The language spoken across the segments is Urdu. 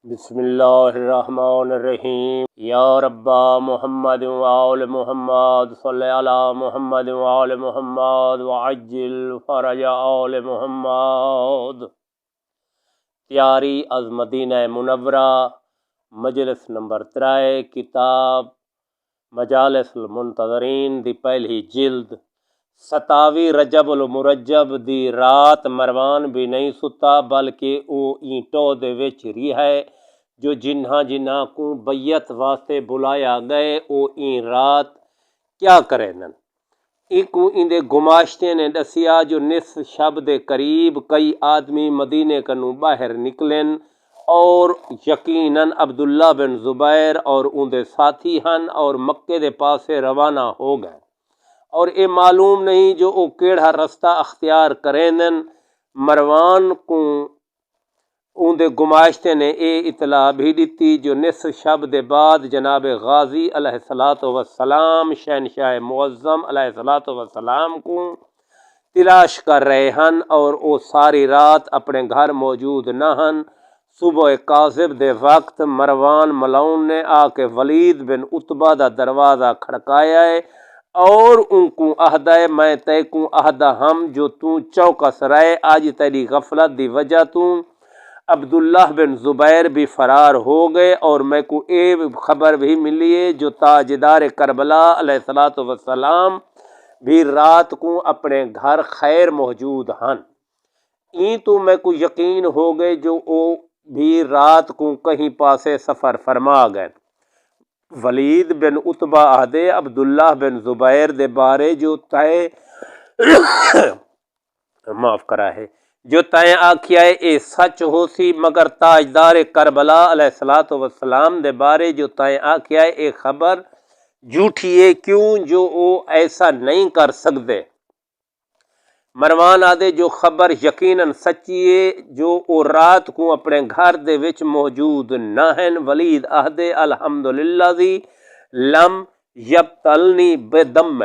بسم اللہ الرحمن الرحیم یا ربا محمد وآل محمد صلی علی محمد وآل محمد وعجل فرج آل محمد۔ تیاری از مدینہ منورہ، مجلس نمبر 3، کتاب مجالس المنتظرین دی پہلی جلد۔ 27 رجب المرجب دی رات مروان بھی نہیں ستا، بلکہ او اینٹوں دے وچ رہے جو جنہاں کو بیعت واسطے بلایا گئے او این رات کیا کرے نن۔ ایکو ان دے گماشتے نے دسیا جو نصف شب دے قریب کئی آدمی مدینے کنو باہر نکلن اور یقیناً عبداللہ بن زبیر اور ان دے ساتھی ہن اور مکے دے پاسے روانہ ہو گئے، اور اے معلوم نہیں جو او کیڑا رستہ اختیار کرینن۔ مروان کو ان دے گماشتے نے اے اطلاع بھی دیتی جو نصف شب دے بعد جناب غازی علیہ السلام شہنشاہ معظم علیہ السلام کو تلاش کر رہے ہن اور او ساری رات اپنے گھر موجود نہ ہن۔ صبح کاذب دے وقت مروان ملعون نے آ کے ولید بن عتبہ دا دروازہ کھڑکایا ہے اور ان کو عہدہ میں تے کو عہدہ ہم جو تو چوکس رہے، آج تیری غفلت دی وجہ تو عبداللہ بن زبیر بھی فرار ہو گئے، اور میں کو اے خبر بھی ملی ہے جو تاجدار کربلا علیہ السلام بھی رات کو اپنے گھر خیر موجود ہن۔ این تو میں کو یقین ہو گئے جو او بھی رات کو کہیں پاسے سفر فرما گئے۔ ولید بن عتبہ آدھے عبداللہ بن زبیر دے بارے جو تے معاف کرا ہے جو تائیں آکھیا ہے اے سچ ہو سی، مگر تاجدار کربلا علیہ السلام دے بارے جو تائیں آکھیا ہے اے خبر جھوٹی ہے، کیوں جو او ایسا نہیں کر سکتے۔ مروان آدھے جو خبر یقیناً سچی ہے جو او رات کو اپنے گھر دے وچ موجود نہ ہیں۔ ولید آدھے الحمدللہ دی لم یبتلنی بدم،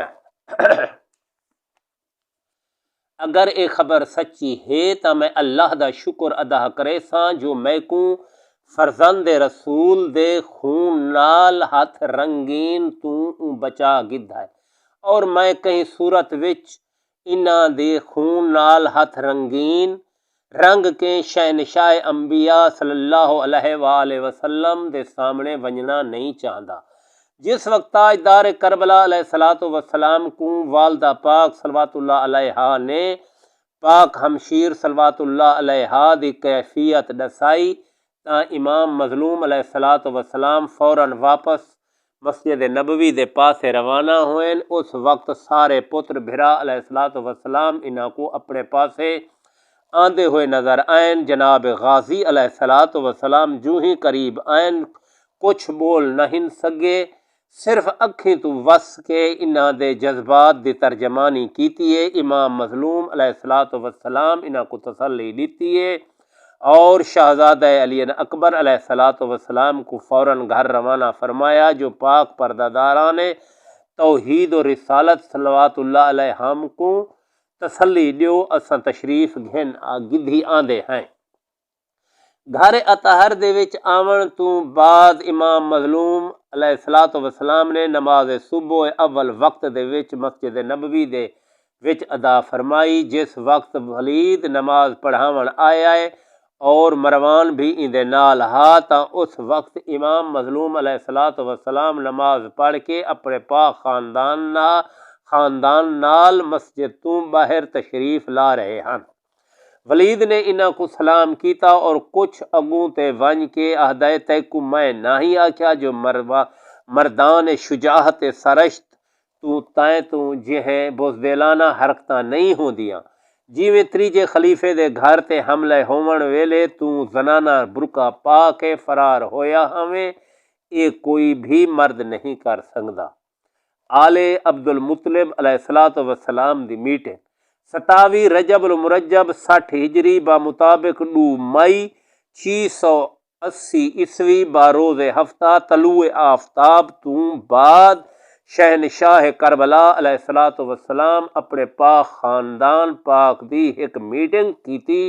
اگر اے خبر سچی ہے تا میں اللہ دا شکر ادا کرے ساں جو میں کو فرزند رسول دے خون نال ہاتھ رنگین تو بچا گدھا ہے، اور میں کہیں صورت وچ انہاں دے خون نال ہاتھ رنگین رنگ کے شہنشاہ انبیاء صلی اللہ علیہ وآلہ وسلم دے سامنے ونجنا نہیں چاہتا۔ جس وقت تاجدار کربلا علیہ السلام کو والدہ پاک صلوات اللہ علیہا نے پاک ہمشیر صلوات اللہ علیہا دی کیفیت دسائی تا امام مظلوم علیہ السلام فوراً واپس مسجد نبوی دے پاسے روانہ ہوئے۔ اس وقت سارے پتر بھرا علیہ السلام انہاں کو اپنے پاسے آندے ہوئے نظر آئیں۔ جناب غازی علیہ السلام جو ہی قریب آئیں کچھ بول نہیں سگے، صرف اکھیں تو وس کے انہاں دے جذبات دی ترجمانی کیتی ہے۔ امام مظلوم علیہ السلام انہاں کو تسلی دیتی ہے اور شہزادہ علی اکبر علیہ السلام کو فوراً گھر روانہ فرمایا جو پاک پرداداران توحید و رسالت صلوات اللہ علیہم کو تسلی دیو، اساں تشریف گھن گدھی آندے ہیں۔ گھر اطہر دے وچ آون تو بعد امام مظلوم علیہ السلام نے نماز صبح اول وقت دے وچ مسجد نبوی دے وچ ادا فرمائی۔ جس وقت ولید نماز پڑھاون آیا ہے اور مروان بھی اندے نال ہا، تا اس وقت امام مظلوم علیہ السلام نماز پڑھ کے اپنے پاک خاندان نال مسجد تو باہر تشریف لا رہے ہیں۔ ولید نے انہاں کو سلام کیتا اور کچھ اگوں تے ونج کے آہدائے تے کو میں نہیں آکھیا جو مردان شجاعت سرشت تو تائیں تو جہیں بزدلانہ حرکتاں نہیں ہوندیاں، جیویں تریجے خلیفے دے گھر تے حملے ہون ویلے تو زنانہ برقع پا کے فرار ہویا ہمیں، اے کوئی بھی مرد نہیں کر سکدا۔ آل عبد المطلب علیہ السلام دی میٹنگ 27 رجب المرجب 60 ہجری بمطابق 2 مئی 680 عیسوی باروز ہفتہ طلوع آفتاب تو بعد شہنشاہ کربلا علیہ السلام اپنے پاک خاندان پاک دی ایک میٹنگ کیتی۔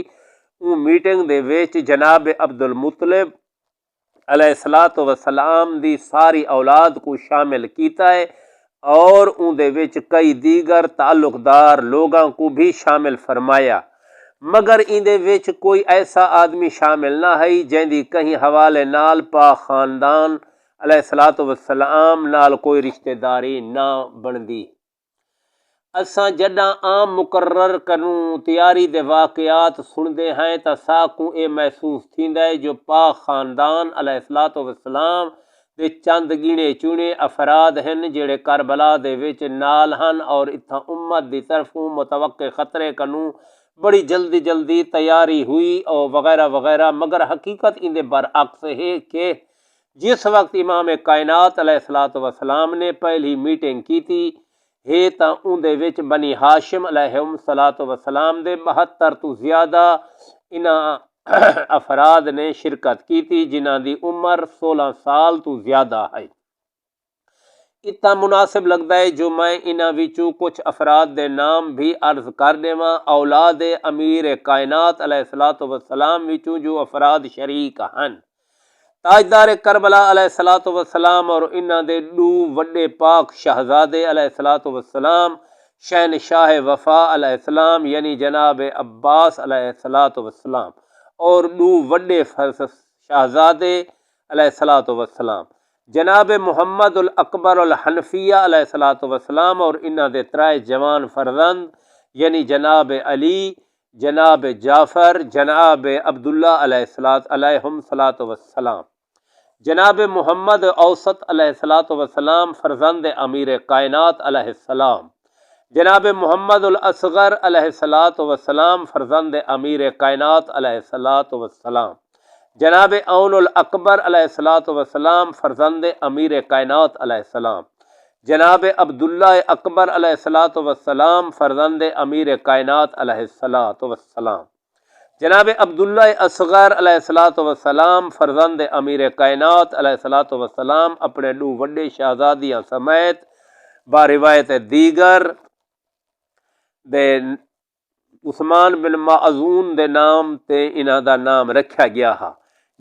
او میٹنگ دے وچ جناب عبد المطلب علیہ الصلوۃ والسلام دی ساری اولاد کو شامل کیتا ہے اور اون دے وچ کئی دیگر تعلقدار لوگاں کو بھی شامل فرمایا، مگر ان دے وچ کوئی ایسا آدمی شامل نہ ہے جن دی کہیں حوالے نال پاک خاندان علیہ الصلوۃ والسلام نال کوئی رشتہ داری نہ بندی۔ اساں جڈاں عام مقرر کروں تیاری دے واقعات سندے ہیں تا ساکوں اے محسوس تھیندا ہے جو پاک خاندان علیہ الصلوۃ والسلام دے چند گنے چنے افراد ہیں جڑے کربلا دے وچ نال ہن اور اتھاں امت دی طرفوں متوقع خطرے کنوں بڑی جلدی تیاری ہوئی اور وغیرہ وغیرہ، مگر حقیقت ان دے برعکس ہے کہ جس وقت امام کائنات علیہ الصلوۃ والسلام نے پہلی میٹنگ کی تھی ہے تا اون دے وچ بنی ہاشم علیہم الصلوۃ والسلام دے 72 تو زیادہ انہاں افراد نے شرکت کی تھی جنہاں دی عمر 16 سال تو زیادہ ہے۔ اتنا مناسب لگتا ہے جو میں انہاں وچوں کچھ افراد دے نام بھی عرض کر دیواں۔ اولاد امیر کائنات علیہ الصلوۃ والسلام وچوں جو افراد شریک ہیں، تاجدار کربلا علیہ الصلوۃ والسلام اور انہاں دے دو وڈے پاک شہزادے علیہ الصلوۃ والسلام، شہنشاہ وفا علیہ السلام یعنی جناب عباس علیہ الصلوۃ والسلام، اور دو وڈے شہزادے علیہ الصلوۃ والسلام، جناب محمد الاکبر الحنفیہ علیہ الصلوۃ والسلام اور انہاں دے ترائے جوان فرزند یعنی جناب علی، جناب جعفر، جناب عبداللہ علیہم الصلوۃ والسلام، جناب محمد اوسط علیہ الصلوۃ والسلام فرزند امیر کائنات علیہ السلام، جناب محمد الاصغر علیہ الصلوۃ والسلام فرزند امیر کائنات علیہ الصلوۃ والسلام، جناب اون الاکبر علیہ الصلوۃ والسلام فرزند امیر کائنات علیہ السلام، جناب عبداللہ اکبر علیہ الصلوۃ والسلام فرزند امیر کائنات علیہ الصلوۃ والسلام، جناب عبداللہ اصغر علیہ الصلوۃ والسلام فرزند امیر کائنات علیہ الصلوۃ والسلام اپنے دو وڈے شہزادیاں سمیت با روایت دیگر دے عثمان بن معزون دے نام تے انہاں دا نام رکھا گیا ہا۔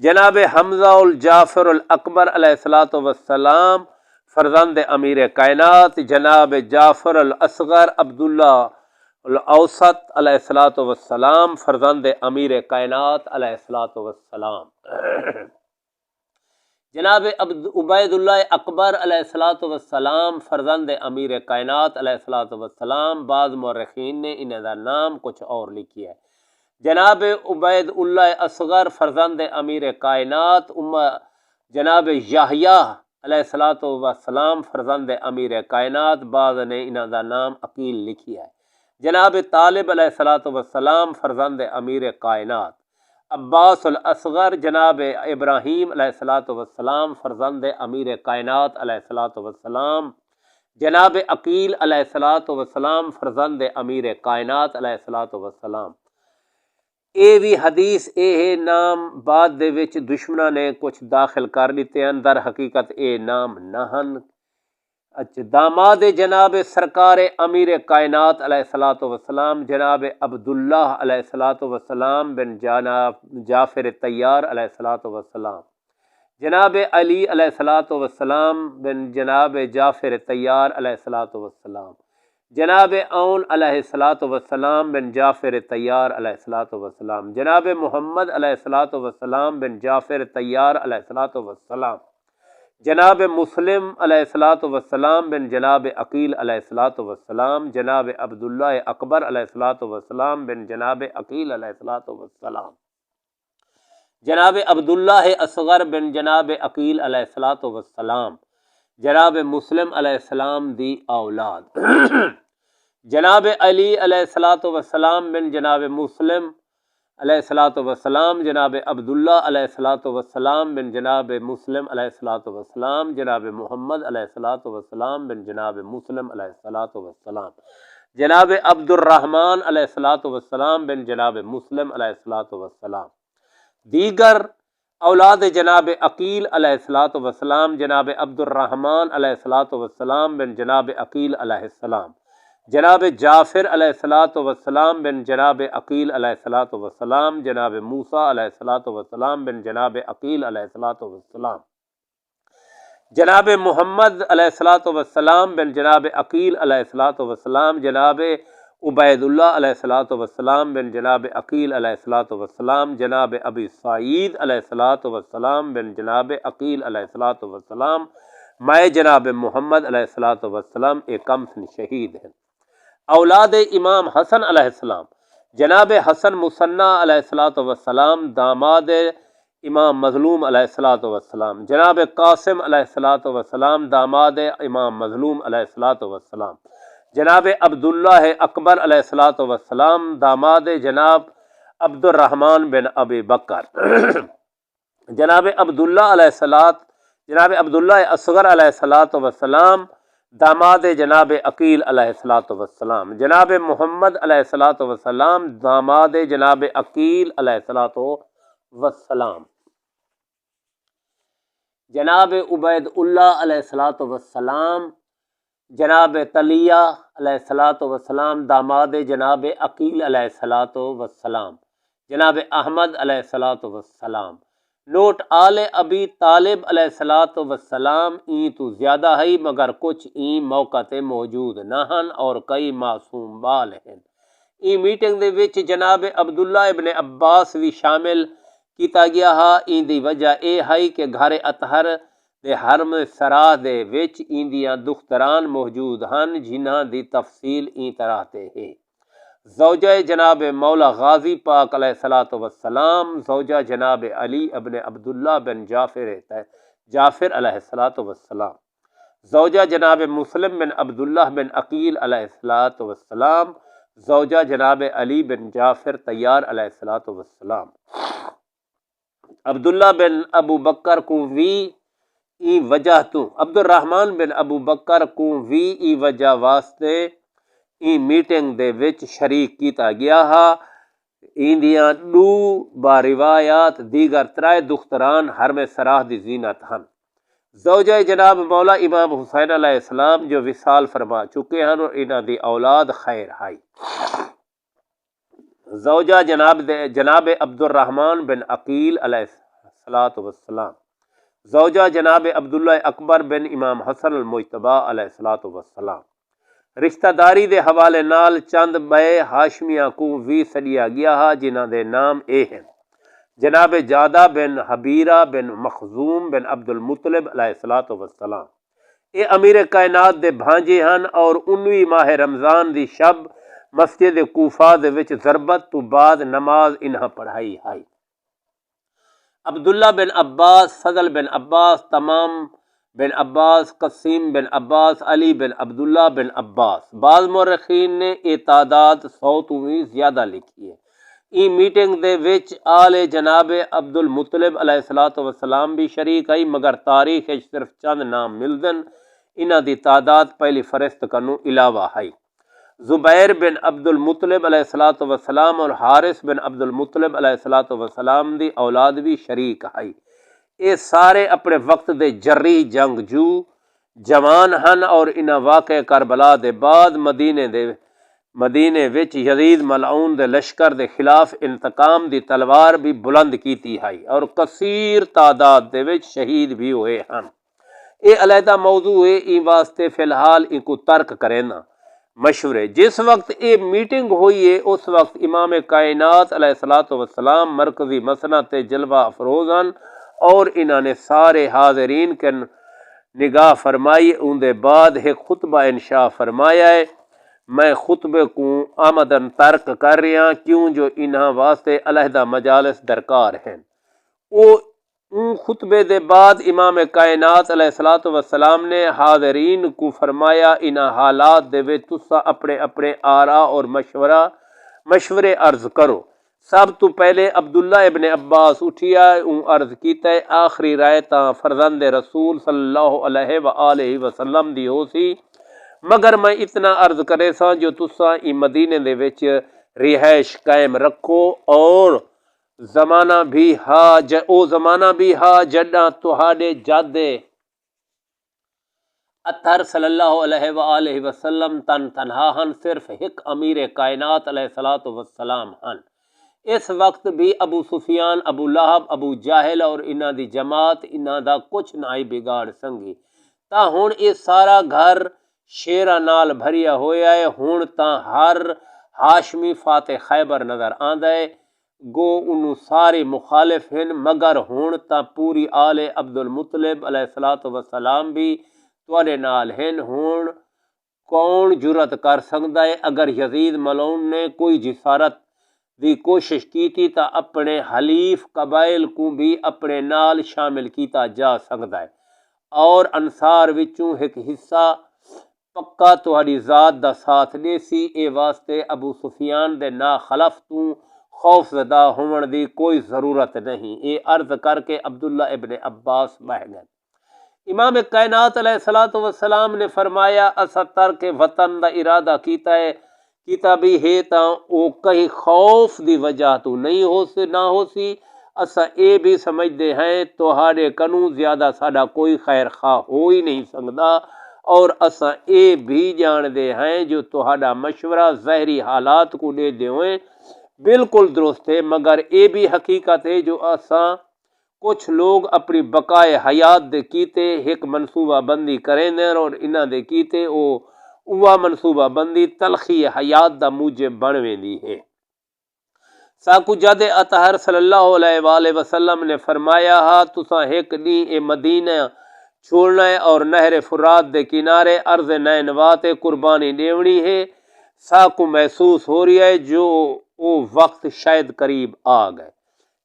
جناب حمزہ الجعفر الاکبر علیہ الصلوۃ والسلام فرزند امیر کائنات، جناب جعفر الاصغر عبداللہ الاوسط علیہ الصلوۃ والسلام فرزند امیر کائنات علیہ الصلوۃ والسلام، جناب عبید اللہ اکبر علیہ الصلوۃ والسلام فرزند امیر کائنات علیہ الصلوۃ والسلام۔ بعض مورخین نے انہاں دا نام کچھ اور لکھی ہے۔ جناب عبید اللہ اصغر فرزند امیر کائنات، جناب یحییٰ علیہ الصلوۃ والسلام فرزند امیر کائنات، بعض نے انہاں دا نام عقیل لکھی ہے۔ جناب طالب علیہ الصلوۃ والسلام فرزند امیر کائنات، عباس الاصغر جناب ابراہیم علیہ الصلوۃ والسلام فرزند امیر کائنات علیہ الصلوۃ والسلام، جناب عقیل علیہ الصلوۃ والسلام فرزند امیر کائنات علیہ الصلوۃ والسلام۔ اے بھی حدیث اے نام بعد دے وچ دشمناں نے کچھ داخل کر دیتے ہیں، در حقیقت اے نام نہ ہن۔ داماد جناب سرکار امیر کائنات علیہ الصلوۃ والسلام جناب عبداللہ علیہ الصلوۃ والسلام بن جناب جعفر طیار علیہ الصلوۃ والسلام، جناب علی علیہ الصلوۃ والسلام بن جناب جعفر طیار علیہ الصلوۃ والسلام، جناب اون علیہ الصلوۃ والسلام بن جعفر طیار علیہ الصلوۃ والسلام، جناب محمد علیہ الصلوۃ والسلام بن جعفر طیار علیہ الصلوۃ والسلام، جناب مسلم علیہ الصلوۃ والسلام بن جناب عقیل علیہ الصلوۃ والسلام، جناب عبداللہ اکبر علیہ الصلوۃ والسلام بن جناب عقیل علیہ الصلوۃ والسلام، جناب عبداللہ اصغر بن جناب عقیل علیہ الصلوۃ والسلام، جناب مسلم علیہ السلام دی اولاد، جناب علی علیہ الصلوۃ والسلام بن جناب مسلم علیہ الصلوۃ والسلام، جناب عبداللہ علیہ الصلوۃ والسلام بن جناب مسلم علیہ الصلوۃ والسلام، جناب محمد علیہ الصلوۃ والسلام بن جناب مسلم علیہ الصلوۃ والسلام، جناب عبد الرحمن علیہ الصلوۃ والسلام بن جناب مسلم علیہ الصلوۃ والسلام۔ دیگر اولاد جناب عقیل علیہ الصلوۃ والسلام، جناب عبد الرحمن علیہ الصلوۃ والسلام بن جناب عقیل علیہ السلام، جناب جعفر علیہ الصلاۃ والسلام بن جناب عقیل علیہ الصلاۃ والسلام، جناب موسیٰ علیہ الصلاۃ والسلام بن جناب عقیل علیہ الصلاۃ والسلام، جناب محمد علیہ الصلاۃ والسلام بن جناب عقیل علیہ الصلاۃ والسلام، جناب عبید اللہ علیہ الصلاۃ والسلام بن جناب عقیل علیہ الصلاۃ والسلام، جناب ابی سعید علیہ الصلاۃ والسلام بن جناب عقیل علیہ الصلاۃ والسلام، میں جناب محمد علیہ الصلاۃ والسلام ایک کم سن شہید ہیں۔ اولاد امام حسن علیہ السلام، جناب حسن مثنیٰ علیہ الصلاۃ والسلام، داماد امام مظلوم علیہ الصلاۃ والسلام، جناب قاسم علیہ الصلاۃ والسلام، داماد امام مظلوم علیہ الصلاۃ والسلام، جناب عبداللہ اکبر علیہ الصلاۃ والسلام، داماد جناب عبد الرحمن بن ابی بکر، جناب عبداللہ علیہ الصلاۃ، جناب عبداللہ اصغر علیہ الصلاۃ والسلام، داماد جناب عقیل علیہ الصلاۃ والسلام، جناب محمد علیہ الصلاۃ والسلام، داماد جناب عقیل علیہ الصلاۃ والسلام، جناب عبید اللہ علیہ الصلاۃ والسلام، جناب طلیہ علیہ الصلاۃ والسلام، داماد جناب عقیل علیہ الصلاۃ والسلام، جناب احمد علیہ الصلاۃ والسلام۔ نوٹ آل ابی طالب علیہ الصلاۃ والسلام این تو زیادہ ہے مگر کچھ این موقع تے موجود نہ ہن اور کئی معصوم بال ہیں۔ این میٹنگ دے وچ جناب عبداللہ ابن عباس بھی شامل کیتا گیا ہا۔ این دی وجہ اے ہے کہ گھر اطہر دے حرم سراہ دے وچ این دیاں دختران موجود ہن جنہاں دی تفصیل این طرح تے ہے۔ زوجہ جناب مولا غازی پاک علیہ الصلاۃ والسلام، زوجہ جناب علی ابن عبداللہ بن جعفر علیہ الصلاۃ والسلام، زوجہ جناب مسلم بن عبداللہ بن عقیل علیہ الصلاۃ والسلام، زوجہ جناب علی بن جعفر طیار علیہ الصلاۃ والسلام۔ عبداللہ بن ابو بکر کو وی ای وجہ تو عبد الرحمن بن ابو بکر کو وی ای وجہ واسطے ای میٹنگ دے وچ شریک کیتا گیا ہا۔ ایندیاں دو باروایات دیگر ترائے دختران حرم سراہ دی زینت ہن۔ زوجہ جناب مولا امام حسین علیہ السلام جو وصال فرما چکے ہیں اور انہاں دی اولاد خیر ہائی۔ زوجہ جناب عبد الرحمن بن عقیل علیہ الصلاۃ والسلام، زوجہ جناب عبداللہ اکبر بن امام حسن المجتبی علیہ الصلاۃ والسلام۔ رشتہ داری دے حوالے نال چند بے ہاشمیاں کو بھی سڈیا گیا ہا جنہاں دے نام اے ہیں: جناب جادہ بن حبیرہ بن مخزوم بن عبد المطلب علیہ الصلاۃ والسلام، اے امیر کائنات دے بھانجے ہن اور 19 ماہ رمضان دی شب مسجد کوفہ دے وچ ضربت تو بعد نماز انہاں پڑھائی ہے۔ عبداللہ بن عباس، فضل بن عباس، تمام بن عباس، قسیم بن عباس، علی بن عبداللہ بن عباس۔ بعض مورخین نے یہ تعداد 100 تو بھی زیادہ لکھی ہے۔ ای میٹنگ دے وچ آل جناب عبد المطلب علیہ الصلاۃ والسلام بھی شریک آئی مگر تاریخ صرف چند نام ملدن، انہاں دی تعداد پہلی فرست کنو علاوہ ہے۔ زبیر بن عبد المطلب علیہ الصلاۃ والسلام اور حارث بن عبد المطلب علیہ الصلاۃ والسلام دی اولاد بھی شریک ہے۔ یہ سارے اپنے وقت دے جری جنگجو جوان ہن اور انہاں واقع کربلا دے بعد مدینے وچ یزید ملعون دے لشکر دے خلاف انتقام دی تلوار بھی بلند کیتی ہے اور کثیر تعداد دے وچ شہید بھی ہوئے ہن۔ یہ علیحدہ موضوع ہے، این واسطے فی الحال ان کو ترک کرینا مشورے۔ جس وقت یہ میٹنگ ہوئی ہے اس وقت امام کائنات علیہ الصلاۃ والسلام مرکزی مسند تے جلوہ افروز ہن اور انہوں نے سارے حاضرین کے نگاہ فرمائی۔ ان دے بعد ایک خطبہ انشاء فرمایا ہے۔ میں خطبے کو آمدن ترک کر رہا کیوں جو انہاں واسطے علیحدہ مجالس درکار ہیں۔ ان خطبے دے بعد امام کائنات علیہ الصلاۃ والسلام نے حاضرین کو فرمایا انہاں حالات دے وچ تساں اپنے اپنے آراء اور مشورے عرض کرو۔ سب تو پہلے عبداللہ ابن عباس اٹھیا اون عرض کیتا ہے آخری رائے تاں فرزند رسول صلی اللہ علیہ وآلہ وسلم دی ہو سی مگر میں اتنا عرض کرے ساں جو تساں ای مدینے دے وچ رہائش قائم رکھو اور زمانہ بھی ہا جڈاں تہاڈے جد اطہر صلی اللہ علیہ وآلہ وسلم تن تنہا ہن، صرف ایک امیر کائنات علیہ الصلوۃ والسلام ہن۔ اس وقت بھی ابو سفیان، ابو لہب، ابو جاہل اور انہاں دی جماعت انہاں دا کچھ نہ ہی بگاڑ سنگی۔ تا ہن یہ سارا گھر شیراں نال بھریا ہویا ہے۔ ہن تا ہر ہاشمی فاتح خیبر نظر آندا ہے، گو انہوں سارے مخالف ہیں، مگر ہن تا پوری آل عبد المطلب علیہ الصلوۃ والسلام بھی تواڈے نال ہیں۔ ہن کون جرت کر سکدا ہے؟ اگر یزید ملعون نے کوئی جسارت دی کوشش کیتی تا اپنے حلیف قبائل کو بھی اپنے نال شامل کیتا جا سکدا ہے، اور انصار وچوں ایک حصہ پکا تہاڈی ذات دا ساتھ دے سی۔ اے واسطے ابو سفیان دے نا خلف تو خوف زدہ ہون دی کوئی ضرورت نہیں۔ اے عرض کر کے عبداللہ ابن عباس بہ گئے۔ امام کائنات علیہ الصلوۃ والسلام نے فرمایا، اسا ترک وطن دا ارادہ کیتا ہے، کیتا بھی ہے تا او کہیں خوف دی وجہ تو نہیں ہو سی، اسا اے بھی سمجھدے ہیں تہاڈے کنوں زیادہ ساڈا کوئی خیر خواہ ہو ہی نہیں سکدا، اور اسا اے بھی جان دے ہیں جو تہاڈا مشورہ ظاہری حالات کو دے دیویں بالکل درست ہے، مگر اے بھی حقیقت ہے جو اسا کچھ لوگ اپنی بقائے حیات دے کیتے ایک منصوبہ بندی کریں دیں، اور انہاں دے کیتے اوہ منصوبہ بندی تلخی حیات دا موجب بنویں دی ہے۔ ساکو جد اطہر صلی اللہ علیہ وآلہ وسلم نے فرمایا ہا، تساں ایک دی اے مدینہ چھوڑنا ہے اور نہر فرات دے کنارے عرض نینوا تے قربانی دیونی ہے۔ ساکو محسوس ہو رہی ہے جو وہ وقت شاید قریب آ گئے۔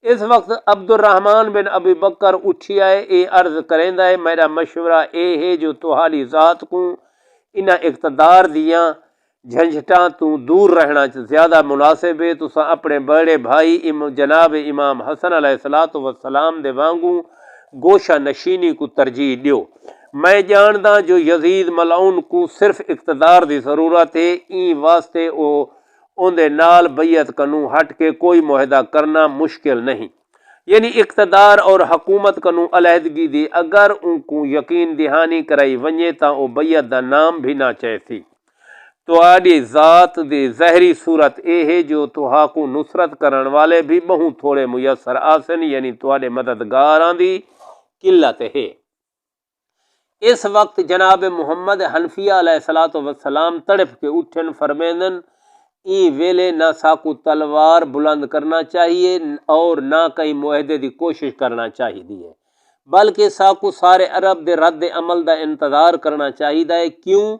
اس وقت عبد الرحمن بن ابی بکر اٹھی آئے، اے عرض کریندا ہے، میرا مشورہ اے ہے جو تہاڈی ذات کو انہاں اقتدار دیاں جھنجھٹاں تو دور رہنا زیادہ مناسب ہے۔ تساں اپنے بڑے بھائی جناب امام حسن علیہ الصلوۃ والسلام دے وانگوں گوشہ نشینی کو ترجیح دیو۔ میں جاندا جو یزید ملعون کو صرف اقتدار دی ضرورت ہے، این واسطے اون دے نال بیعت کنوں ہٹ کے کوئی معاہدہ کرنا مشکل نہیں، یعنی اقتدار اور حکومت کنوں علیحدگی دی اگر ان کو یقین دہانی کرائی ونجے تا او بیعت دا نام بھی نہ چاہتی۔ تہاڈی ذات دی ظاہری صورت اے ہے جو تہا کو نصرت کرن والے بھی بہت تھوڑے میسر آسن، یعنی تہاڈے مددگاراں دی قلت ہے۔ اس وقت جناب محمد حنفیہ علیہ الصلوۃ والسلام تڑپ کے اٹھن فرمیندن، ای ویلے نہ ساکو تلوار بلند کرنا چاہیے اور نہ کئی معاہدے دی کوشش کرنا چاہیے، بلکہ ساکو سارے عرب دے رد عمل دا انتظار کرنا چاہیے، کیوں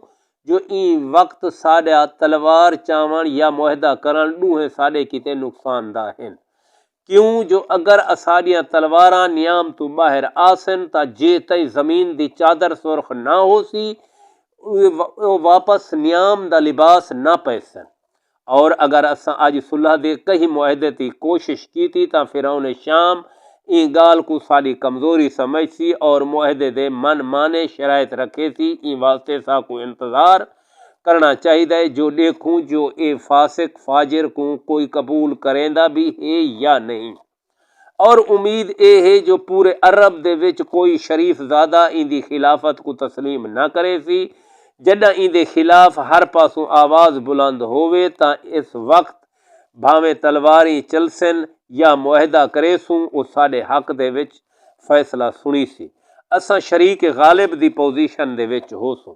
جو این وقت ساڈا تلوار چاون یا معاہدہ کرن دوہے ساڈے کیتے نقصان دہ ہیں، کیوں جو اگر اساڈیاں تلواراں نیام تو باہر آسن تا جے تئی زمین دی چادر سرخ نہ ہو سی واپس نیام دا لباس نہ پیسن، اور اگر اساں اج صلح دے کہیں معاہدے تی کوشش کیتی تا فرعون شام این گال کو ساری کمزوری سمجھ سی اور معاہدے دے من مانے شرائط رکھے سی۔ این واسطے سا کو انتظار کرنا چاہیے جو دیکھوں جو اے فاسق فاجر کو کوئی قبول کریندا بھی ہے یا نہیں، اور امید اے ہے جو پورے عرب دے وچ کوئی شریف زادہ این دی خلافت کو تسلیم نہ کرے سی۔ جدہ این دے خلاف ہر پاسوں آواز بلند ہوئے تا اس وقت بھاویں تلواری چلسن یا معاہدہ کرے سوں او ساڈے حق دے وچ فیصلہ سنی سی، اساں شریک غالب دی پوزیشن دے وچ ہو سوں۔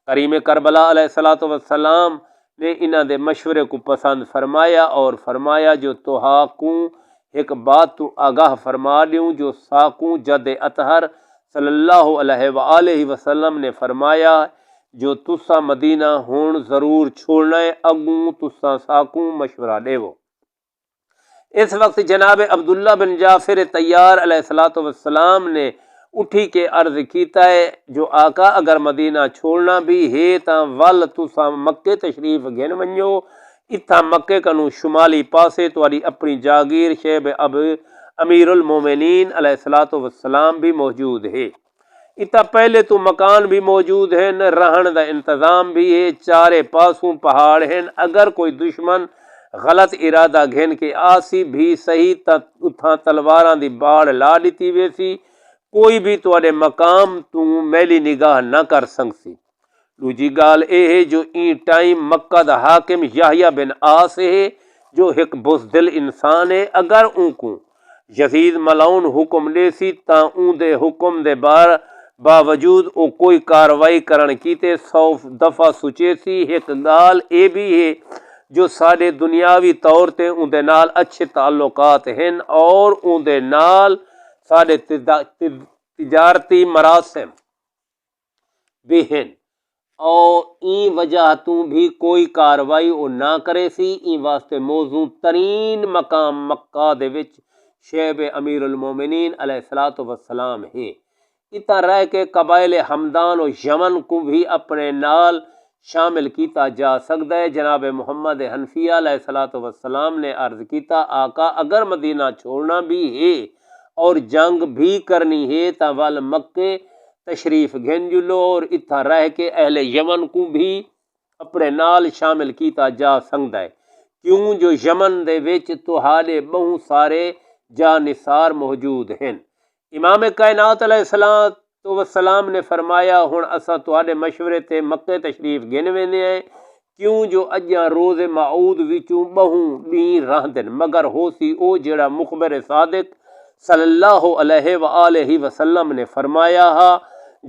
کریم کربلا علیہ الصلوۃ والسلام نے انہاں دے مشورے کو پسند فرمایا اور فرمایا جو توہا کو ایک بات تو آگاہ فرما دیوں جو ساکوں جد اطہر صلی اللہ علیہ وآلہ وسلم نے فرمایا جو تسا مدینہ ہون ضرور چھوڑنا ہے، اگوں تسا ساکوں مشورہ دیو۔ اس وقت جناب عبداللہ بن جعفر طیار علیہ الصلوۃ والسلام نے اٹھی کے عرض کیتا ہے جو آقا اگر مدینہ چھوڑنا بھی ہے تا ول تسا مکے تشریف گھن ونجو، اتھا مکے کنوں شمالی پاسے تواڈی اپنی جاگیر شیب اب امیر المومنین علیہ الصلوۃ والسلام بھی موجود ہے، اتھا پہلے تو مکان بھی موجود ہیں، رہن دا انتظام بھی ہے، چارے پاسوں پہاڑ ہیں، اگر کوئی دشمن غلط ارادہ گھن کے آسی بھی صحیح تا اتھا تلواراں دی باڑ لا دیتی ویسی، کوئی بھی تواڈے مقام تو میلی نگاہ نہ کر سکسی۔ دوجی گال اے ہے جو این ٹائم مکہ دا حاکم یحییٰ بن آس ہے جو ایک بزدل انسان ہے، اگر اون کو یزید ملعون حکم دے سی تاں اون دے حکم دے باوجود او کوئی کاروائی کرن کیتے 100 دفعہ سوچے سی۔ ایک گال اے بھی ہے جو ساڈے دنیاوی طور تے اون دے نال اچھے تعلقات ہیں اور اون دے نال ساڈے تجارتی مراسم بھی ہیں، اور این وجہ تو بھی کوئی کاروائی او نہ کرے سی۔ این واسطے موزوں ترین مقام مکہ دے وچ شیب امیر المومنین علیہ الصلوۃ والسلام ہے۔ اتنا رہ کے قبائل ہمدان و یمن کو بھی اپنے نال شامل کیتا جا سکتا ہے۔ جناب محمد حنفیہ علیہ الصلوۃ والسلام نے عرض کیتا آقا اگر مدینہ چھوڑنا بھی ہے اور جنگ بھی کرنی ہے تا ول مکے تشریف گھن جلو، اور اتنا رہ کے اہل یمن کو بھی اپنے نال شامل کیتا جا سکتا ہے، کیوں جو یمن دے وچ تہاڈے بہت سارے جانثار موجود ہیں۔ امام کائنات علیہ السلام نے فرمایا ہن اساں تہاڈے مشورے تے مکے تشریف گھن ویندے ہیں، کیوں جو اجاں روز موعود وچوں بہوں ڈیں رہندن، مگر ہو سی او جڑا مخبر صادق صلی اللہ علیہ وآلہ وسلم نے فرمایا ہا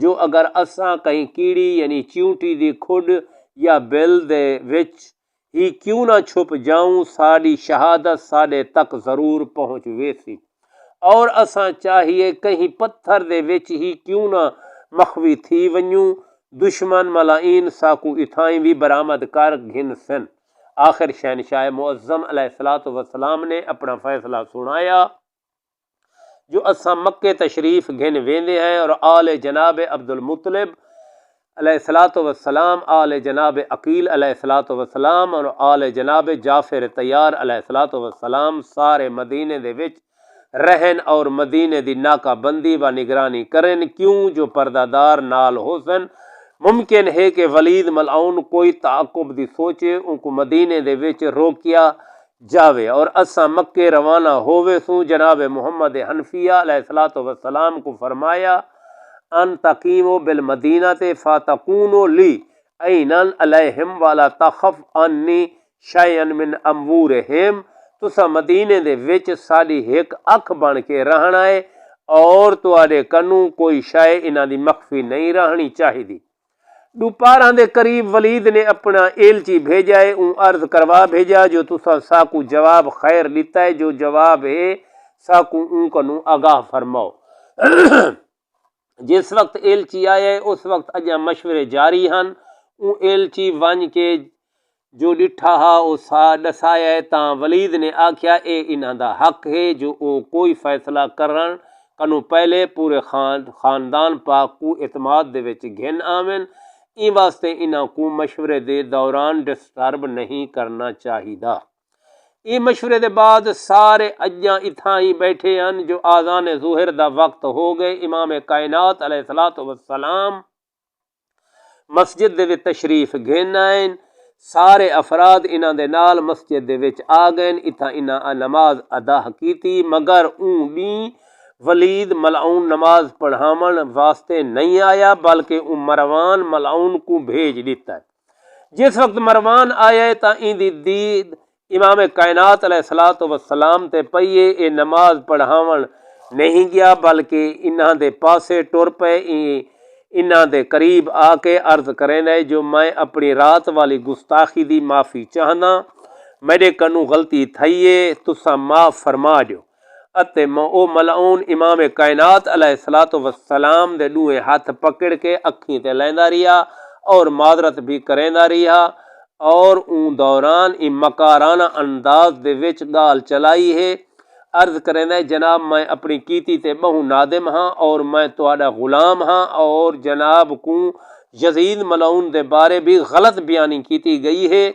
جو اگر اساں کہیں کیڑی یعنی چیونٹی دی کھڈ یا بل دے وچ ہی کیوں نہ چھپ جاؤں ساڈی شہادت ساڈے تک ضرور پہنچ ویسی، اور اساں چاہیے کہیں پتھر دے وچ ہی کیوں نہ مخوی تھی ونجوں، دشمن ملائین ساکو اتھائیں بھی برآمد کر گھن سن۔ آخر شہنشاہ معظم علیہ الصلوۃ والسلام نے اپنا فیصلہ سنایا جو اساں مکے تشریف گھن ویندے ہیں، اور آل جناب عبد المطلب علیہ الصلوۃ والسلام، آل جناب عقیل علیہ الصلوۃ والسلام اور آل جناب جعفر طیار علیہ الصلوۃ والسلام سارے مدینے دے وچ رہن اور مدینے دی ناکہ بندی و نگرانی کرن، کیوں جو پردہ دار نال ہو سن۔ ممکن ہے کہ ولید ملعون کوئی تعاقب دی سوچے ان کو مدینے دے وچ روکیا جاوے اور اساں مکے روانہ ہووے سوں۔ جناب محمد حنفیہ علیہ الصلوۃ والسلام کو فرمایا ان تقیموا بالمدینہ فتکونوا لی عینا علیہم ولا تخف انی شیئا من امورہم، تساں مدینے دے وچ ساڈی ایک اکھ بن کے رہنا ہے اور تواڈے کنوں کوئی شے انہاں دی مخفی نہیں رہنی چاہیے۔ دوپہراں دے قریب ولید نے اپنا ایلچی بھیجا ہے، اون عرض کروا بھیجا جو تساں ساکو جواب خیر لیتا ہے، جو جواب ہے ساکو اون کنوں آگاہ فرماؤ۔ جس وقت ایلچی آیا ہے اس وقت اجاں مشورے جاری ہن۔ اون ایلچی ون کے جو ڈٹھا ہا او دسایا ہے تاں ولید نے آکھیا اے انہاں دا حق ہے جو او کوئی فیصلہ کرن کنوں پہلے پورے خاندان پاک کو اعتماد دے وچ گھن آویں، این واسطے انہاں کو مشورے دے دوران ڈسٹرب نہیں کرنا چاہیدا۔ این مشورے دے بعد سارے اجاں اتھاں ہی بیٹھے ہیں جو آذان ظہر دا وقت ہو گئے۔ امام کائنات علیہ الصلوۃ والسلام مسجد دے وچ تشریف گھن آئے، سارے افراد انہاں دے نال مسجد دے وچ آ گئے، اتھاں انہاں نماز ادا کیتی، مگر اون بھی ولید ملعون نماز پڑھاون واسطے نہیں آیا بلکہ اون مروان ملعون کو بھیج دیتا ہے۔ جس وقت مروان آیا ہے تاں این دی دید امام کائنات علیہ الصلوۃ والسلام تے پئیے، اے نماز پڑھاون نہیں گیا بلکہ انہاں دے پاسے ٹر پئے، انہاں دے قریب آ کے عرض کریندا ہے جو میں اپنی رات والی گستاخی دی معافی چاہنا، میرے کنوں غلطی تھئیے، تساں معاف فرما دیو۔ اتے او ملعون امام کائنات علیہ الصلوۃ والسلام دے دوئے ہاتھ پکڑ کے اکھیں تے لیندا رہیا اور معذرت بھی کریندا رہیا، اور اون دوران این مکارانہ انداز دے وچ گال چلائی ہے، عرض کریندا ہے جناب میں اپنی کیتی تے بہوں نادم ہاں اور میں تہاڈا غلام ہاں، اور جناب کو یزید ملعون دے بارے بھی غلط بیانی کیتی گئی ہے،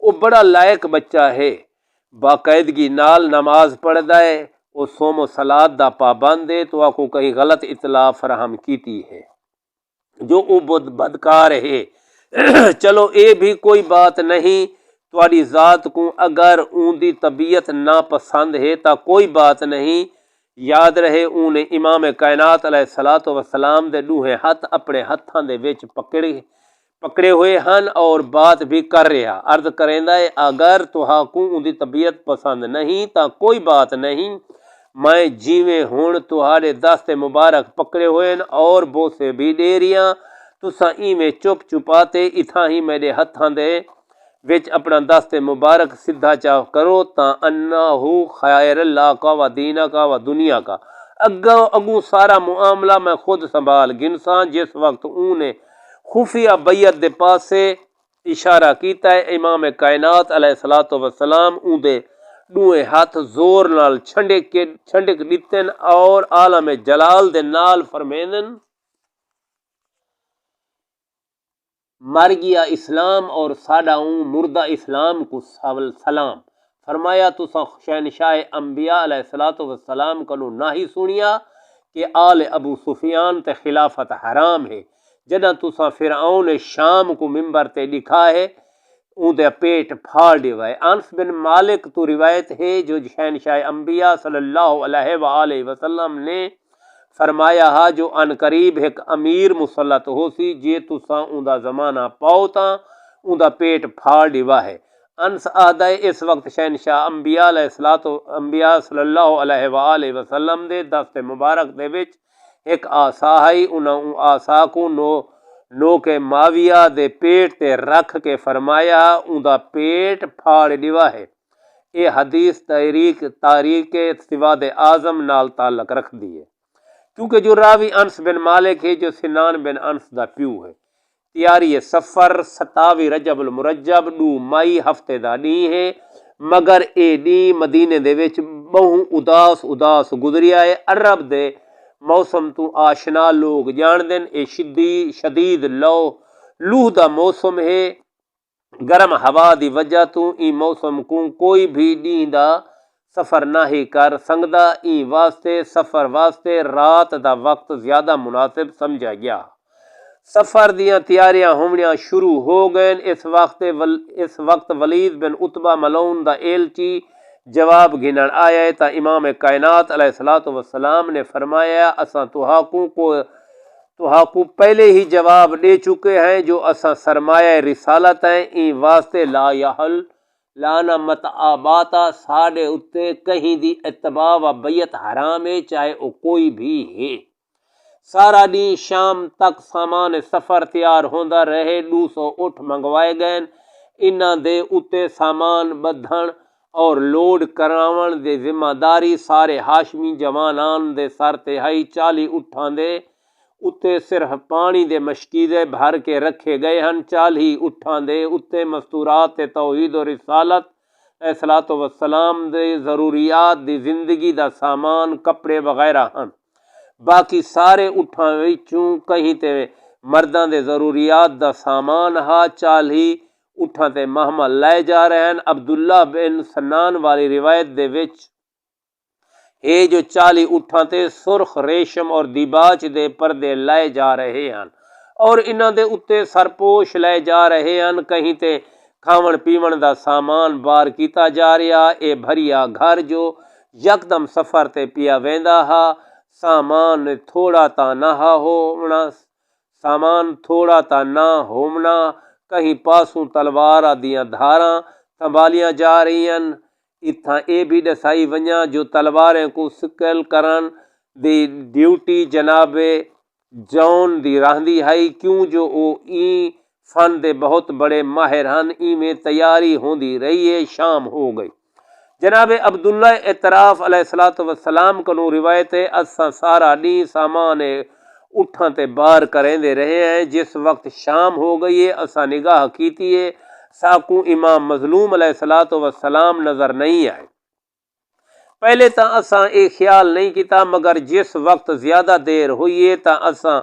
وہ بڑا لائق بچہ ہے، باقاعدگی نال نماز پڑھدا ہے، وہ صوم و صلات دا پابند ہے، تو آکو کہیں غلط اطلاع فراہم کیتی ہے جو او بدکار ہے۔ چلو اے بھی کوئی بات نہیں، تواڈی ذات کو اگر اون دی طبیعت ناپسند ہے تا کوئی بات نہیں، یاد رہے انہیں امام کائنات علیہ الصلوۃ والسلام دے دوہے ہاتھ اپنے ہاتھاں دے وچ پکڑے ہوئے ہن اور بات بھی کر رہا۔ عرض کریندا ہے اگر تہاکوں اندی طبیعت پسند نہیں تا کوئی بات نہیں، میں جیویں ہن تہاڈے دست مبارک پکڑے ہوئے اور بوسے بھی دے رہیاں، تساں ایویں چپ چپاتے اتھاں ہی میرے ہتھاں دے وچ اپنا دست مبارک سدھا چا کرو تا انہو خیر اللہ کا و دینہ کا و دنیا کا، اگوں سارا معاملہ میں خود سنبھال گنساں۔ جس وقت انہیں خفیہ بیعت دے پاسے اشارہ کیتا ہے، امام کائنات علیہ الصلوۃ والسلام اندے دوئے ہاتھ زور نال چھنڈک دتن اور عالم جلال دے نال فرمیندن مر گیا اسلام اور ساڈا مردہ اسلام کو سلام۔ فرمایا تساں شہنشاہ انبیاء علیہ الصلوۃ والسلام کنو نہ ہی سنیا کہ آل ابو سفیان تے خلافت حرام ہے، جدہ تساں فرعون شام کو ممبر تے دکھا ہے اندے پیٹ پھاڑ دیوائے۔ انس بن مالک تو روایت ہے جو شہنشاہ انبیاء صلی اللہ علیہ وآلہ وسلم نے فرمایا ہا جو ان قریب ایک امیر مسلط ہو سی جے تساں اوندا زمانہ پاؤ تاں اوندا پیٹ پھاڑ دیوا ہے۔ انس آہدا ہے اس وقت شہنشاہ انبیاء صلی اللہ علیہ وآلہ وسلم دے دست مبارک دے وچ ایک آسا ہے، انہاں آسا کو نو کے معاویہ دے پیٹ تے رکھ کے فرمایا اوندا پیٹ پھاڑ دیوا ہے۔ یہ حدیث تاریخ سواد اعظم نال تعلق رکھ دی ہے، کیونکہ جو راوی انس بن مالک ہے جو سنان بن انس دا پیو ہے۔ تیاری سفر 27 رجب المرجب 2 مئی ہفتے دا ڈی ہے، مگر اے ڈی مدینے دے وچ بہوں اداس گزریا ہے۔ عرب دے موسم تو آشنا لوگ جان دن اے شدید لوہ دا موسم ہے، گرم ہوا دی وجہ تو ای موسم کو کوئی بھی ڈی دا سفر نہ ہی کر سنگدا، ای واسطے سفر واسطے رات دا وقت زیادہ مناسب سمجھا گیا۔ سفر دیاں تیاریاں ہونیاں شروع ہو گئیں۔ اس وقت ولید بن عتبہ ملعون دا ایلچی جواب گھنن آیا ہے تا امام کائنات علیہ الصلوۃ والسلام نے فرمایا اساں تہاکوں پہلے ہی جواب دے چکے ہیں جو اساں سرمایہ رسالت ہیں، ای واسطے لا یحل لانا متعاباتا ساڈے اتے کہیں دی اتباع و بیعت حرام ہے چاہے او کوئی بھی ہے۔ سارا دن شام تک سامان سفر تیار ہوندا رہے، 200 اٹھ منگوائے گئے، انہاں دے اتے سامان بدھن اور لوڈ کراون دے ذمہ داری سارے ہاشمی جوانان دے سر تے ہائی۔ 40 اٹھاں دے اتے صرف پانی دے مشکیزے بھر کے رکھے گئے ہن، 40 اٹھاں دے اتے مستورات تے توحید و رسالت علیہ الصلوۃ والسلام دے ضروریات دی زندگی دا سامان کپڑے وغیرہ ہن، باقی سارے اٹھاں وچوں کہیں تے مرداں دے ضروریات دا سامان ہا۔ 40 اٹھاں تے محمل لائے جا رہے ہیں۔ عبداللہ بن سنان والی روایت دے وچ اے جو 40 اٹھاں تے سرخ ریشم اور دیباج دے پردے لائے جا رہے ہیں اور انہاں دے اتے سرپوش لائے جا رہے ہیں، کہیں تے کھاون پیون دا سامان بار کیتا جا رہا۔ اے بھریا گھر جو یکدم سفر تے پیا ویندا ہا، سامان تھوڑا تا نہ ہومنا، کہیں پاسوں تلوار دیاں دھاراں سنبھالیاں جا رہی ہیں۔ اتھاں اے بھی دسائی ونجاں جو تلواریں کو سکل کرن دی ڈیوٹی جناب جون دی راندی ہے، کیوں جو او این فن دے بہت بڑے ماہر ہن، ایویں تیاری ہوندی رہی ہے۔ شام ہو گئی۔ جناب عبداللہ اطراف علیہ الصلوۃ والسلام کنو روایت ہے اساں سارا دن سامان اٹھاں تے بار کریندے رہے ہیں، جس وقت شام ہو گئی ہے اساں نگاہ کیتی ہے ساکوں امام مظلوم علیہ الصلوۃ والسلام نظر نہیں آئے۔ پہلے تا اساں اے خیال نہیں کیتا، مگر جس وقت زیادہ دیر ہوئی ہے تا اساں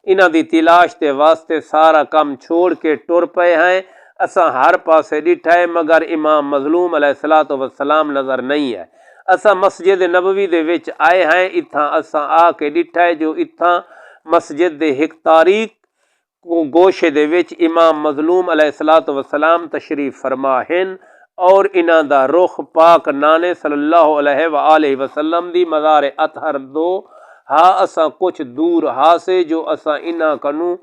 انہاں دی تلاش تے واسطے سارا کم چھوڑ کے ٹر پئے ہیں۔ اساں ہر پاسے ڈٹھا ہے مگر امام مظلوم علیہ الصلوۃ والسلام نظر نہیں آئے۔ اساں مسجد نبوی دے وچ آئے ہیں، اتھاں اساں آ کے ڈٹھا ہے جو اتھاں مسجد دے ایک تاریخ کو گوشے دے وچ امام مظلوم علیہ الصلوۃ والسلام تشریف فرما ہن۔ اور انہاں دا رخ پاک نانے صلی اللہ علیہ وآلہ وسلم دی مزار اطہر دو ہاں اساں کچھ دور ہاں سے جو اساں انہاں کنوں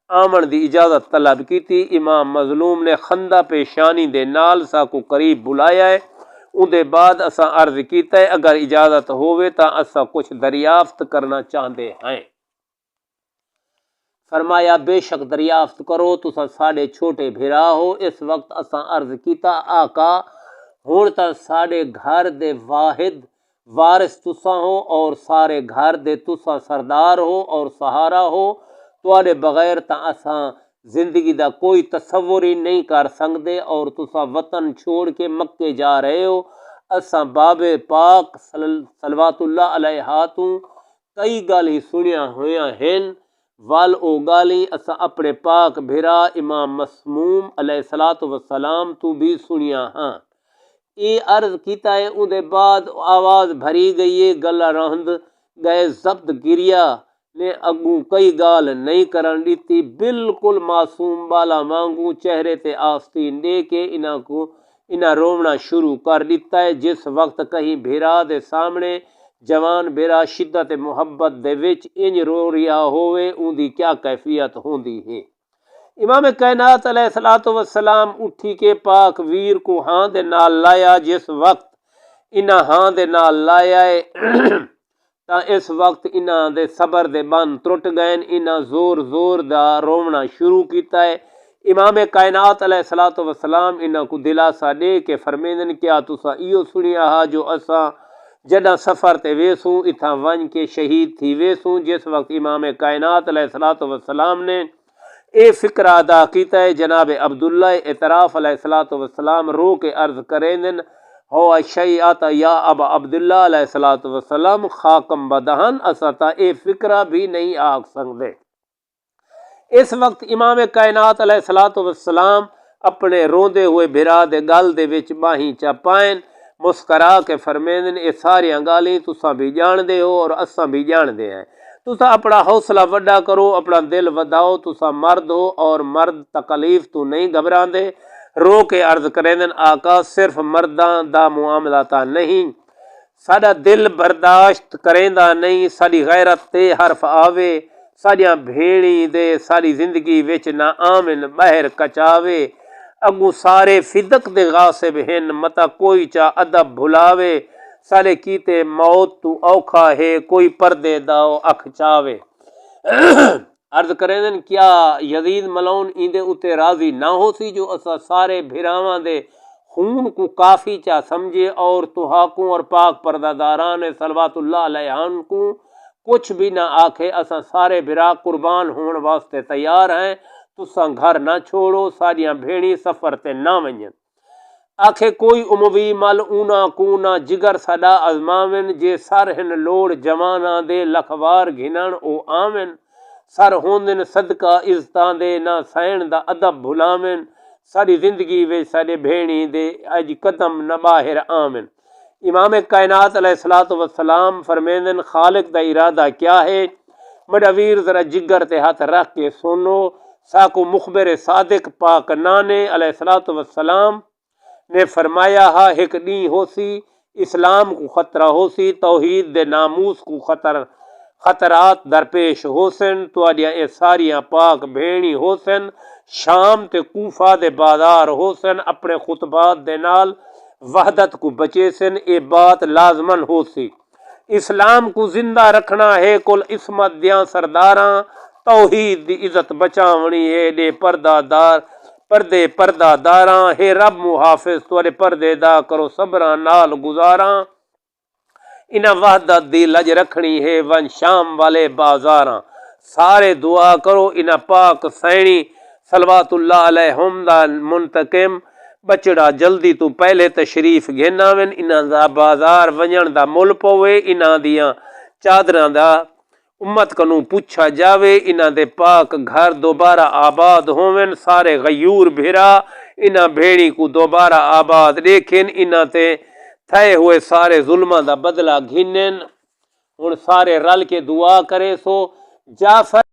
آمن دی اجازت طلب کی تھی۔ امام مظلوم نے خندہ پیشانی دے نال سا کو قریب بلایا ہے، ان دے بعد اساں عرض کیتا ہے اگر اجازت ہوئے تا اساں کچھ دریافت کرنا چاہتے ہیں۔ فرمایا بے شک دریافت کرو، تساں ساڑے چھوٹے بھرا ہو۔ اس وقت اساں عرض کیتا آقا ہون تا ساڑے گھر دے واحد وارث تساں ہو اور سارے گھر دے تساں سردار ہو اور سہارا ہو، تواڈے بغیر تا اساں زندگی دا کوئی تصور ہی نہیں کر سکدے، اور تساں وطن چھوڑ کے مکے جا رہے ہو۔ اساں باب پاک صلوات اللہ علیہ تو کئی گالی سنیا ہویا ہیں، وال او گالی اساں اپنے پاک بھرا امام مسموم علیہ الصلوۃ والسلام تو بھی سنیا ہاں۔ یہ عرض کیتا ہے، ان دے بعد آواز بھری گئی ہے، گلا رہند گئے ضبط گریا نے اگوں کئی گال نہیں کرن دیتی، بالکل معصوم بالا مانگوں چہرے تے آستین دے کے انہاں رونا شروع کر دیتا ہے۔ جس وقت کہیں بھیرا دے سامنے جوان بھیرا شدت محبت دے وچ انج رو رہا ہوئے، ان دی کیا کیفیت ہوندی ہے۔ امام کائنات علیہ الصلوۃ والسلام اٹھی کے پاک ویر کو ہاں دے نال لایا۔ جس وقت انہاں ہاں دے نال لایا ہے تا اس وقت انہاں دے صبر دے بند ٹرٹ گئے، انہاں زور زور دا رونا شروع کیتا ہے۔ امام کائنات علیہ الصلوۃ والسلام انہاں کو دلاسا دے کے فرمیندن کیا تساں ایو سنیا ہا جو اساں جڑا سفر تے ویسوں اتھاں ون کے شہید تھی ویسوں۔ جس وقت امام کائنات علیہ الصلوۃ والسلام نے اے فکر ادا کیتا ہے، جناب عبداللہ اطراف علیہ الصلوۃ والسلام رو کے عرض کریں ہو شیعت یا ابا عبداللہ علیہ الصلوۃ والسلام خاکم بدہن اساں تا اے فکرہ بھی نہیں آکھ سکدے۔ اس وقت امام کائنات علیہ الصلوۃ والسلام اپنے روندے ہوئے بھرا دے گل دے وچ باہیں چا پائن مسکرا کے فرمیندن اے ساریاں گالی تساں بھی جان دے ہو اور اساں بھی جان دے ہیں، تساں اپنا حوصلہ وڈا کرو، اپنا دل وداؤ، تساں مرد ہو اور مرد تکلیف تو نہیں گھبراندے۔ رو کے عرض کریندن آقا صرف مرداں دا معاملہ تا نہیں، ساڈا دل برداشت کریندا نہیں، ساڈی غیرت تے حرف آوے، ساڈیاں بھیڑی دے ساڈی زندگی وچ نہ آمن بہر کچاوے، اگوں سارے فدق دے غاصب ہن متا کوئی چا ادب بھلاوے، سارے کیتے موت تو اوکھا ہے کوئی پردے داؤ اکھ چاوے۔ عرض کریں کیا یزید ملعون ایندے اتے راضی نہ ہو سی جو اسا سارے بھراواں دے خون کو کافی چا سمجھے، اور تحاکوں اور پاک پردہ داران صلوات اللہ علیہ کو کچھ بھی نہ آکھے، اسا سارے بھرا قربان ہون واسطے تیار ہیں، تساں گھر نہ چھوڑو، ساڈیاں بھیڑی سفر تے نہ ونجن۔ آکھے کوئی اموی مل اونا کو نہ جگر ساڈا ازماون، جے سر ہن لوڑ جواناں دے لکھوار گھنن او آمن، سر ہوندن صدقہ عزتاں دے نہ سین دا ادب بھلاون، ساری زندگی وچ ساڈے بھیڑی دے اج قدم نہ باہر آمن۔ امام کائنات علیہ الصلوۃ والسلام فرمیندن خالق دا ارادہ کیا ہے، میرا ویر ذرا جگر تے ہاتھ رکھ کے سنو، ساکو مخبر صادق پاک نانے علیہ الصلوۃ والسلام نے فرمایا ہا ایک ڈی ہو سی اسلام کو خطرہ ہو سی، توحید دے ناموس کو خطرات درپیش ہو سن، تواڈیاں اے ساریاں پاک بھیڑی ہو سن، شام تے کوفہ دے بازار ہو سن، اپنے خطبات دے نال وحدت کو بچے سن، اے بات لازمن ہو سی۔ اسلام کو زندہ رکھنا ہے کل عصمت دیاں سرداراں، توحید دی عزت بچاونی ہے دے پردہ داراں، ہے رب محافظ تواڈے پردے دا کرو صبراں نال گزاراں، انہاں وحدت دی لج رکھنی ہے ون شام والے بازاراں، سارے دعا کرو انہاں پاک سینی صلوات اللہ علیہم دا منتقم بچڑا جلدی تو پہلے تشریف گھناون، انہاں دا بازار ونجن دا مل پوے، انہاں دیاں چادراں دا امت کنوں پوچھا جاوے، انہاں دے پاک گھر دوبارہ آباد ہوون، سارے غیور بھرا انہاں بھیڑی کو دوبارہ آباد دیکھن، انہاں تے تھے ہوئے سارے ظلماں دا بدلہ گھنن۔ ہن سارے رل کے دعا کرے سو جعفر